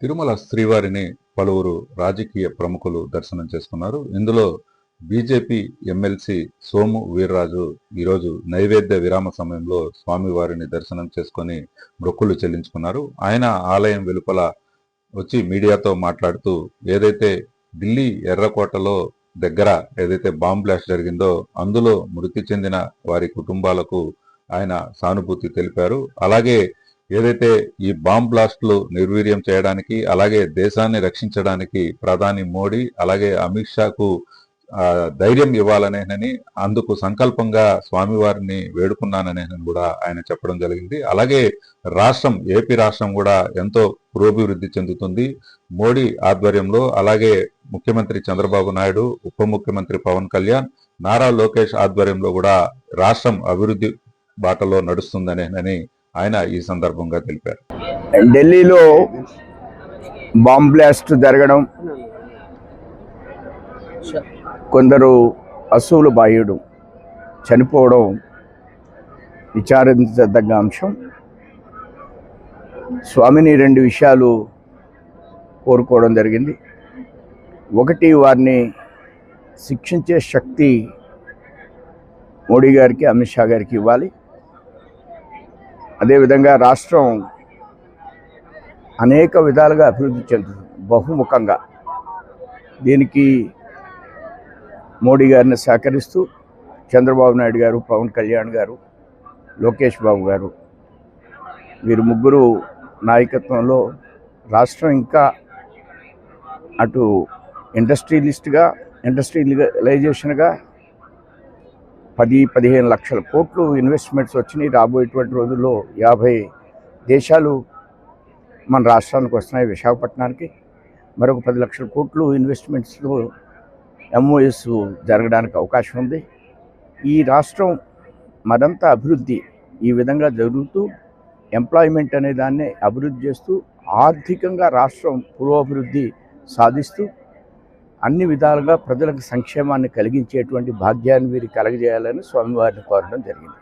తిరుమల శ్రీవారిని పలువురు రాజకీయ ప్రముఖులు దర్శనం చేసుకున్నారు. ఇందులో బీజేపీ ఎమ్మెల్సీ సోము వీర్రాజు ఈరోజు నైవేద్య విరామ సమయంలో స్వామివారిని దర్శనం చేసుకొని మొక్కులు చెల్లించుకున్నారు. ఆయన ఆలయం వెలుపల వచ్చి మీడియాతో మాట్లాడుతూ ఏదైతే ఢిల్లీ ఎర్రకోటలో దగ్గర ఏదైతే బాంబ్ బ్లాస్ట్ జరిగిందో అందులో మృతి చెందిన వారి కుటుంబాలకు ఆయన సానుభూతి తెలిపారు. అలాగే ఏదైతే ఈ బాంబ్ బ్లాస్ట్లు నిర్వీర్యం చేయడానికి అలాగే దేశాన్ని రక్షించడానికి ప్రధాని మోడీ అలాగే అమిత్ షాకు ధైర్యం ఇవ్వాలనేనని అందుకు సంకల్పంగా స్వామివారిని వేడుకున్నాననేనని కూడా ఆయన చెప్పడం జరిగింది. అలాగే ఏపీ రాష్ట్రం కూడా ఎంతో పురోభివృద్ధి చెందుతుంది మోడీ ఆధ్వర్యంలో. అలాగే ముఖ్యమంత్రి చంద్రబాబు నాయుడు, ఉప ముఖ్యమంత్రి పవన్ కళ్యాణ్, నారా లోకేష్ ఆధ్వర్యంలో కూడా రాష్ట్రం అభివృద్ధి బాటలో నడుస్తుందనేనని ఆయన ఈ సందర్భంగా తెలిపారు. ఢిల్లీలో బాంబ్ బ్లాస్ట్ జరగడం, కొందరు అసూలు బాహ్యుడు చనిపోవడం విచారించదగ్గ అంశం. స్వామిని రెండు విషయాలు కోరుకోవడం జరిగింది. ఒకటి, వారిని శిక్షించే శక్తి మోడీ గారికి, అమిత్ షా గారికి ఇవ్వాలి. అదేవిధంగా రాష్ట్రం అనేక విధాలుగా అభివృద్ధి చెందుతుంది బహుముఖంగా. దీనికి మోడీ గారిని సహకరిస్తూ చంద్రబాబు నాయుడు గారు, పవన్ కళ్యాణ్ గారు, లోకేష్ బాబు గారు వీరు ముగ్గురు నాయకత్వంలో రాష్ట్రం ఇంకా అటు ఇండస్ట్రియలైజేషన్గా 10-15 లక్షల కోట్లు ఇన్వెస్ట్మెంట్స్ వచ్చినాయి. రాబోయేటువంటి రోజుల్లో 50 దేశాలు మన రాష్ట్రానికి వస్తున్నాయి. విశాఖపట్నానికి మరొక 10 లక్షల కోట్లు ఇన్వెస్ట్మెంట్స్తో ఎంఓఎస్ జరగడానికి అవకాశం ఉంది. ఈ రాష్ట్రం మరింత అభివృద్ధి ఈ విధంగా జరుగుతూ ఎంప్లాయ్మెంట్ అనే దాన్ని అభివృద్ధి చేస్తూ ఆర్థికంగా రాష్ట్రం పురోభివృద్ధి సాధిస్తూ అన్ని విధాలుగా ప్రజలకు సంక్షేమాన్ని కలిగించేటువంటి భాగ్యాన్ని వీరికి కలగజేయాలని స్వామివారిని కోరడం జరిగింది.